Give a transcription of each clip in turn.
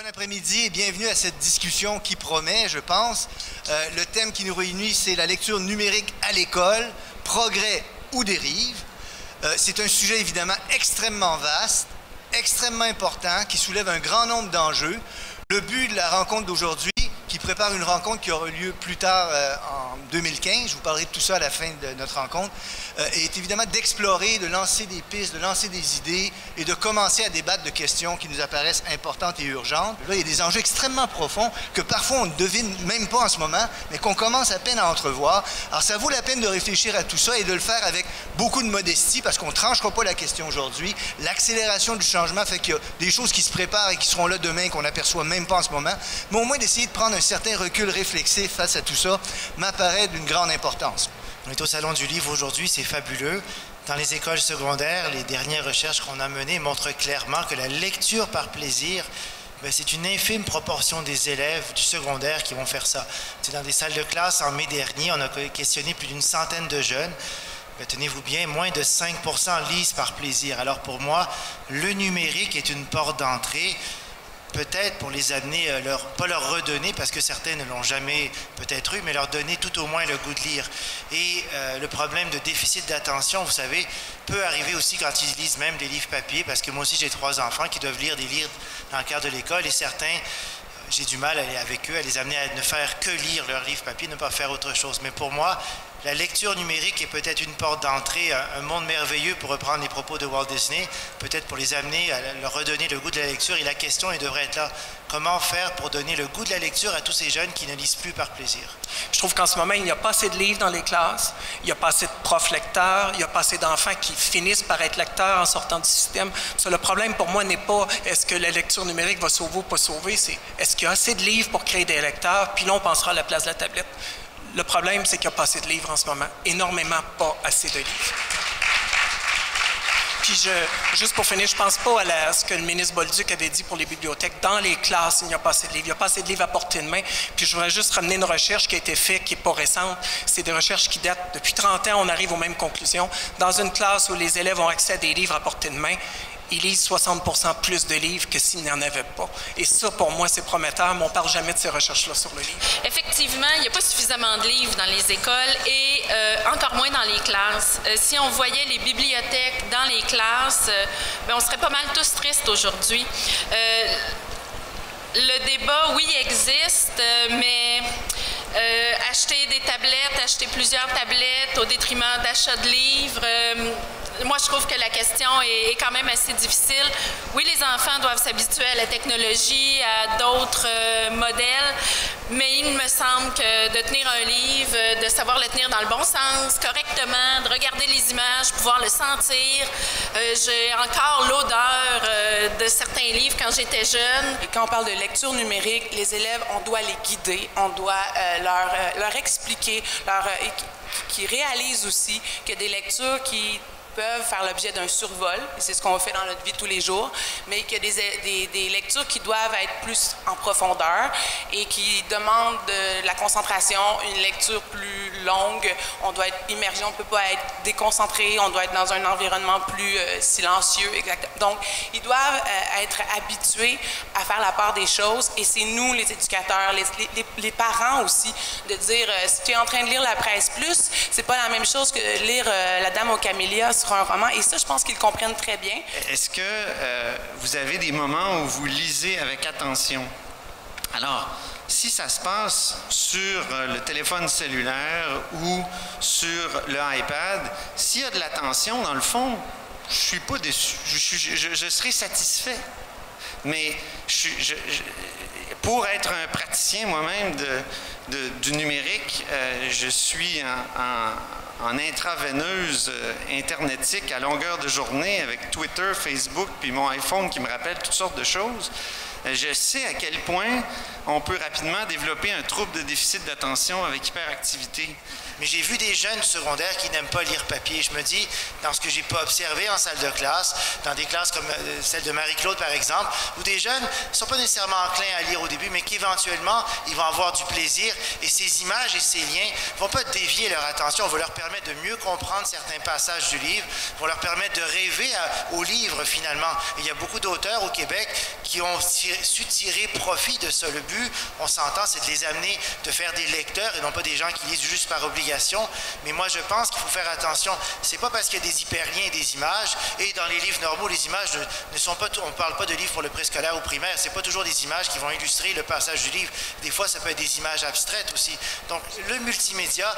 Bon après-midi et bienvenue à cette discussion qui promet, je pense. Le thème qui nous réunit, c'est la lecture numérique à l'école, progrès ou dérive. C'est un sujet évidemment extrêmement vaste, extrêmement important, qui soulève un grand nombre d'enjeux. Le but de la rencontre d'aujourd'hui, qui prépare une rencontre qui aura lieu plus tard en 2015, je vous parlerai de tout ça à la fin de notre rencontre, est évidemment d'explorer, de lancer des pistes, de lancer des idées et de commencer à débattre de questions qui nous apparaissent importantes et urgentes. Là, il y a des enjeux extrêmement profonds que parfois on ne devine même pas en ce moment, mais qu'on commence à peine à entrevoir. Alors ça vaut la peine de réfléchir à tout ça et de le faire avec beaucoup de modestie parce qu'on ne tranchera pas la question aujourd'hui. L'accélération du changement fait qu'il y a des choses qui se préparent et qui seront là demain qu'on n'aperçoit même pas en ce moment, mais au moins d'essayer de prendre un certain recul réflexif face à tout ça m'apparaît d'une grande importance. On est au Salon du Livre aujourd'hui, c'est fabuleux. Dans les écoles secondaires, les dernières recherches qu'on a menées montrent clairement que la lecture par plaisir, c'est une infime proportion des élèves du secondaire qui vont faire ça. C'est dans des salles de classe, en mai dernier, on a questionné plus d'une centaine de jeunes. Tenez-vous bien, moins de 5% lisent par plaisir. Alors pour moi, le numérique est une porte d'entrée, peut-être pour les amener, pas leur redonner, parce que certains ne l'ont jamais peut-être eu, mais leur donner tout au moins le goût de lire. Et le problème de déficit d'attention, vous savez, peut arriver aussi quand ils lisent même des livres papier, parce que moi aussi j'ai 3 enfants qui doivent lire des livres dans le cadre de l'école, et certains, j'ai du mal à aller avec eux, à les amener à ne faire que lire leurs livres papier, ne pas faire autre chose. Mais pour moi, la lecture numérique est peut-être une porte d'entrée, un monde merveilleux, pour reprendre les propos de Walt Disney, peut-être pour les amener à leur redonner le goût de la lecture. Et la question, elle devrait être là, comment faire pour donner le goût de la lecture à tous ces jeunes qui ne lisent plus par plaisir? Je trouve qu'en ce moment, il n'y a pas assez de livres dans les classes, il n'y a pas assez de profs lecteurs, il n'y a pas assez d'enfants qui finissent par être lecteurs en sortant du système. Le problème pour moi n'est pas est-ce que la lecture numérique va sauver ou pas sauver, c'est est-ce qu'il y a assez de livres pour créer des lecteurs, puis là on pensera à la place de la tablette. Le problème, c'est qu'il n'y a pas assez de livres en ce moment. Énormément pas assez de livres. Puis, juste pour finir, je ne pense pas à ce que le ministre Bolduc avait dit pour les bibliothèques. Dans les classes, il n'y a pas assez de livres. Il n'y a pas assez de livres à portée de main. Puis, je voudrais juste ramener une recherche qui a été faite, qui n'est pas récente. C'est des recherches qui datent depuis 30 ans. On arrive aux mêmes conclusions. Dans une classe où les élèves ont accès à des livres à portée de main, ils lisent 60% plus de livres que s'ils n'en avaient pas. Et ça, pour moi, c'est prometteur, mais on ne parle jamais de ces recherches-là sur le livre. Effectivement, il n'y a pas suffisamment de livres dans les écoles et encore moins dans les classes. Si on voyait les bibliothèques dans les classes, on serait pas mal tous tristes aujourd'hui. Le débat, oui, existe, mais acheter des tablettes, acheter plusieurs tablettes au détriment d'achats de livres, moi, je trouve que la question est quand même assez difficile. Oui, les enfants doivent s'habituer à la technologie, à d'autres modèles, mais il me semble que de tenir un livre, de savoir le tenir dans le bon sens, correctement, de regarder les images, pouvoir le sentir. J'ai encore l'odeur de certains livres quand j'étais jeune. Et quand on parle de lecture numérique, les élèves, on doit les guider, on doit leur expliquer, qu'ils réalisent aussi que des lectures qui peuvent faire l'objet d'un survol, et c'est ce qu'on fait dans notre vie de tous les jours, mais qu'il y a des lectures qui doivent être plus en profondeur et qui demandent de la concentration, une lecture plus longue, on doit être immergé, on ne peut pas être déconcentré, on doit être dans un environnement plus silencieux, exactement. Donc, ils doivent être habitués à faire la part des choses, et c'est nous, les éducateurs, les parents aussi, de dire, si tu es en train de lire la presse plus, c'est pas la même chose que lire La Dame aux camélias sur un roman, et ça, je pense qu'ils le comprennent très bien. Est-ce que vous avez des moments où vous lisez avec attention? Alors, si ça se passe sur le téléphone cellulaire ou sur le iPad, s'il y a de l'attention, dans le fond, je ne suis pas déçu. Je serai satisfait. Mais pour être un praticien moi-même du numérique, je suis en intraveineuse internetique à longueur de journée avec Twitter, Facebook, puis mon iPhone qui me rappelle toutes sortes de choses. Je sais à quel point on peut rapidement développer un trouble de déficit d'attention avec hyperactivité. Mais j'ai vu des jeunes secondaires qui n'aiment pas lire papier. Je me dis, dans ce que j'ai pas observé en salle de classe, dans des classes comme celle de Marie-Claude, par exemple, où des jeunes ne sont pas nécessairement enclins à lire au début, mais qu'éventuellement, ils vont avoir du plaisir. Et ces images et ces liens ne vont pas dévier leur attention. On va leur permettre de mieux comprendre certains passages du livre, vont leur permettre de rêver au livre, finalement. Et il y a beaucoup d'auteurs au Québec qui ont tiré su tirer profit de ça. Le but, on s'entend, c'est de les amener, de faire des lecteurs et non pas des gens qui lisent juste par obligation. Mais moi, je pense qu'il faut faire attention. C'est pas parce qu'il y a des hyperliens et des images, et dans les livres normaux, les images ne sont pas, on ne parle pas de livres pour le préscolaire ou primaire, c'est pas toujours des images qui vont illustrer le passage du livre. Des fois, ça peut être des images abstraites aussi. Donc, le multimédia,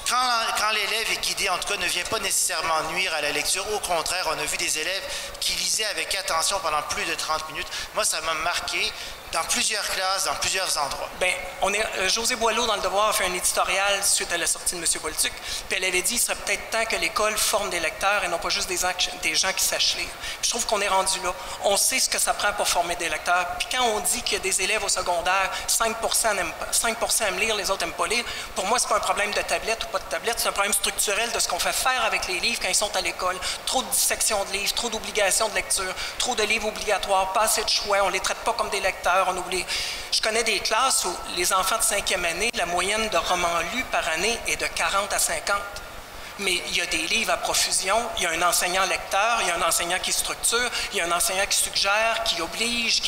quand l'élève est guidé, en tout cas, ne vient pas nécessairement nuire à la lecture. Au contraire, on a vu des élèves qui lisaient avec attention pendant plus de 30 minutes. Moi, ça m'a marqué dans plusieurs classes, dans plusieurs endroits. Bien, José Boileau, dans Le Devoir, a fait un éditorial suite à la sortie de M. Bolduc, puis elle avait dit qu'il serait peut-être temps que l'école forme des lecteurs et non pas juste des gens qui sachent lire. Puis je trouve qu'on est rendu là. On sait ce que ça prend pour former des lecteurs. Puis quand on dit qu'il y a des élèves au secondaire, 5% aiment lire, les autres n'aiment pas lire, pour moi, c'est pas un problème de tablette ou pas de tablette, c'est un problème structurel de ce qu'on fait faire avec les livres quand ils sont à l'école. Trop de dissection de livres, trop d'obligations de lecture, trop de livres obligatoires, pas assez de choix, on ne les traite pas comme des lecteurs. On oublie. Je connais des classes où les enfants de 5e année, la moyenne de romans lus par année est de 40 à 50. Mais il y a des livres à profusion, il y a un enseignant lecteur, il y a un enseignant qui structure, il y a un enseignant qui suggère, qui oblige,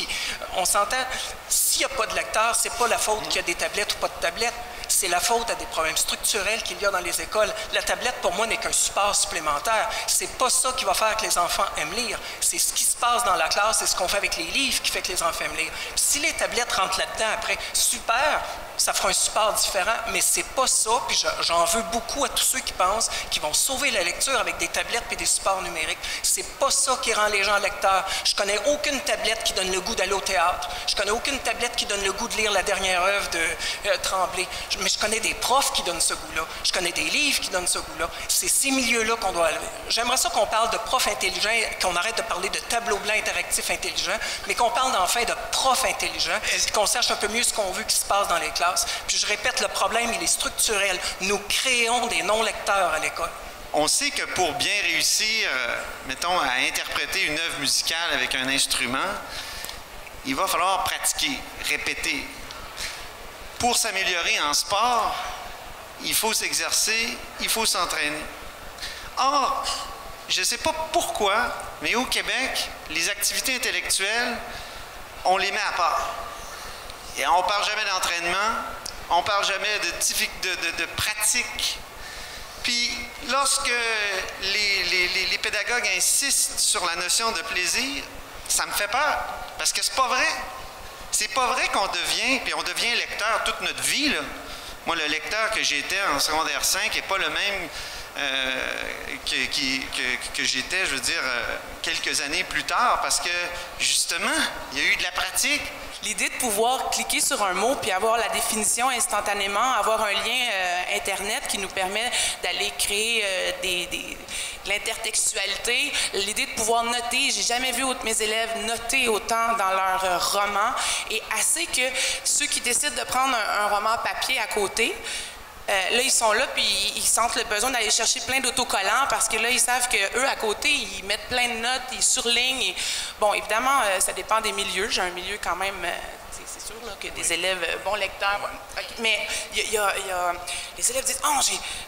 on s'entend. S'il n'y a pas de lecteur, c'est pas la faute qu'il y a des tablettes ou pas de tablettes. C'est la faute à des problèmes structurels qu'il y a dans les écoles. La tablette, pour moi, n'est qu'un support supplémentaire. C'est pas ça qui va faire que les enfants aiment lire. C'est ce qui se passe dans la classe, c'est ce qu'on fait avec les livres qui fait que les enfants aiment lire. Puis si les tablettes rentrent là-dedans après, super, ça fera un support différent, mais c'est pas ça. Puis j'en veux beaucoup à tous ceux qui pensent qu'ils vont sauver la lecture avec des tablettes et des supports numériques. C'est pas ça qui rend les gens lecteurs. Je connais aucune tablette qui donne le goût d'aller au théâtre. Je connais aucune tablette qui donne le goût de lire la dernière œuvre de Tremblay. Mais je connais des profs qui donnent ce goût-là. Je connais des livres qui donnent ce goût-là. C'est ces milieux-là qu'on doit... J'aimerais ça qu'on parle de profs intelligents, qu'on arrête de parler de tableau blanc interactif intelligent, mais qu'on parle enfin de profs intelligents, et qu'on sache un peu mieux ce qu'on veut qui se passe dans les classes. Puis je répète, le problème, il est structurel. Nous créons des non-lecteurs à l'école. On sait que pour bien réussir, mettons, à interpréter une œuvre musicale avec un instrument, il va falloir pratiquer, répéter. Pour s'améliorer en sport, il faut s'exercer, il faut s'entraîner. Or, je ne sais pas pourquoi, mais au Québec, les activités intellectuelles, on les met à part. Et on ne parle jamais d'entraînement, on ne parle jamais de pratique. Puis, lorsque les pédagogues insistent sur la notion de plaisir, ça me fait peur, parce que c'est pas vrai. C'est pas vrai qu'on devient, puis on devient lecteur toute notre vie, là. Moi, le lecteur que j'étais en secondaire 5 n'est pas le même que j'étais, je veux dire, quelques années plus tard, parce que, justement, il y a eu de la pratique. L'idée de pouvoir cliquer sur un mot puis avoir la définition instantanément, avoir un lien Internet qui nous permet d'aller créer de l'intertextualité, l'idée de pouvoir noter, j'ai jamais vu mes élèves noter autant dans leurs romans, et assez que ceux qui décident de prendre un roman papier à côté, là, ils sont là, puis ils sentent le besoin d'aller chercher plein d'autocollants parce que là, ils savent qu'eux, à côté, ils mettent plein de notes, ils surlignent. Et... Bon, évidemment, ça dépend des milieux. J'ai un milieu quand même, c'est sûr là, que des élèves bons lecteurs. Mais il y a les élèves disent « Oh,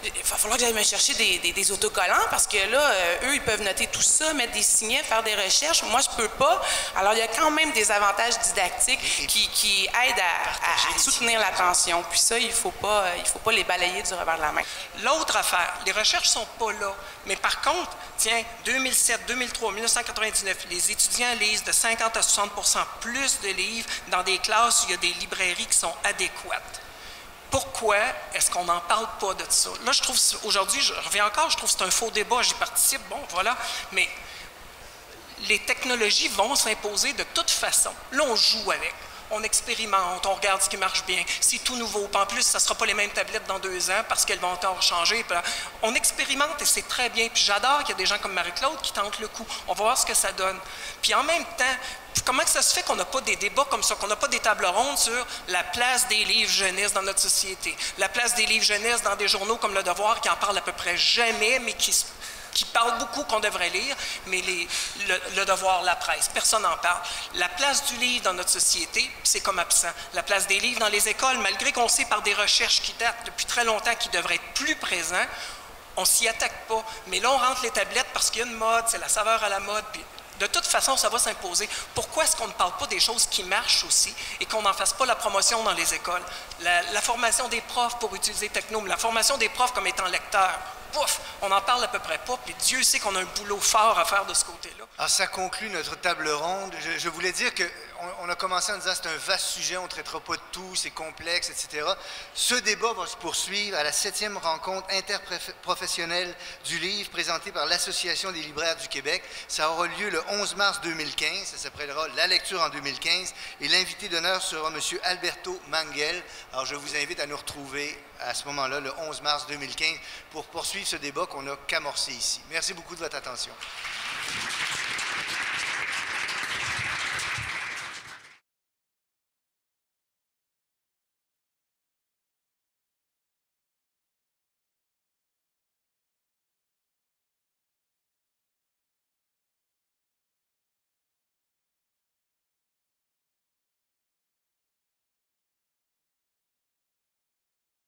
il va falloir que j'aille me chercher des autocollants parce que là, eux, ils peuvent noter tout ça, mettre des signets, faire des recherches. Moi, je peux pas. » Alors, il y a quand même des avantages didactiques qui aident à soutenir l'attention. Puis ça, il faut pas les balayer du revers de la main. L'autre affaire, les recherches sont pas là. Mais par contre, tiens, 2007, 2003, 1999, les étudiants lisent de 50 à 60% plus de livres dans des classes où il y a des librairies qui sont adéquates. Pourquoi est-ce qu'on n'en parle pas de ça? Là, je trouve, aujourd'hui, je reviens encore, je trouve que c'est un faux débat, j'y participe, bon, voilà, mais les technologies vont s'imposer de toute façon. Là, on joue avec. On expérimente, on regarde ce qui marche bien. C'est tout nouveau. En plus, ça ne sera pas les mêmes tablettes dans 2 ans parce qu'elles vont encore changer. On expérimente et c'est très bien. Puis j'adore qu'il y a des gens comme Marie-Claude qui tentent le coup. On va voir ce que ça donne. Puis en même temps, comment ça se fait qu'on n'a pas des débats comme ça, qu'on n'a pas des tables rondes sur la place des livres jeunesse dans notre société, la place des livres jeunesse dans des journaux comme Le Devoir qui en parlent à peu près jamais, mais qui parle beaucoup qu'on devrait lire, mais le Devoir, la presse, personne n'en parle. La place du livre dans notre société, c'est comme absent. La place des livres dans les écoles, malgré qu'on sait par des recherches qui datent depuis très longtemps qu'ils devraient être plus présents, on s'y attaque pas. Mais là, on rentre les tablettes parce qu'il y a une mode, c'est la saveur à la mode, puis De toute façon, ça va s'imposer. Pourquoi est-ce qu'on ne parle pas des choses qui marchent aussi et qu'on n'en fasse pas la promotion dans les écoles? La formation des profs pour utiliser Technome, la formation des profs comme étant lecteurs. Pouf, on n'en parle à peu près pas, puis Dieu sait qu'on a un boulot fort à faire de ce côté-là. Alors, ça conclut notre table ronde. Je voulais dire qu'on a commencé en disant que c'est un vaste sujet, on ne traitera pas de tout, c'est complexe, etc. Ce débat va se poursuivre à la 7e rencontre interprofessionnelle du livre présentée par l'Association des libraires du Québec. Ça aura lieu le 11 mars 2015. Ça s'appellera La lecture en 2015. Et l'invité d'honneur sera M. Alberto Manguel. Alors, je vous invite à nous retrouver à ce moment-là, le 11 mars 2015, pour poursuivre ce débat qu'on a qu'amorcé ici. Merci beaucoup de votre attention.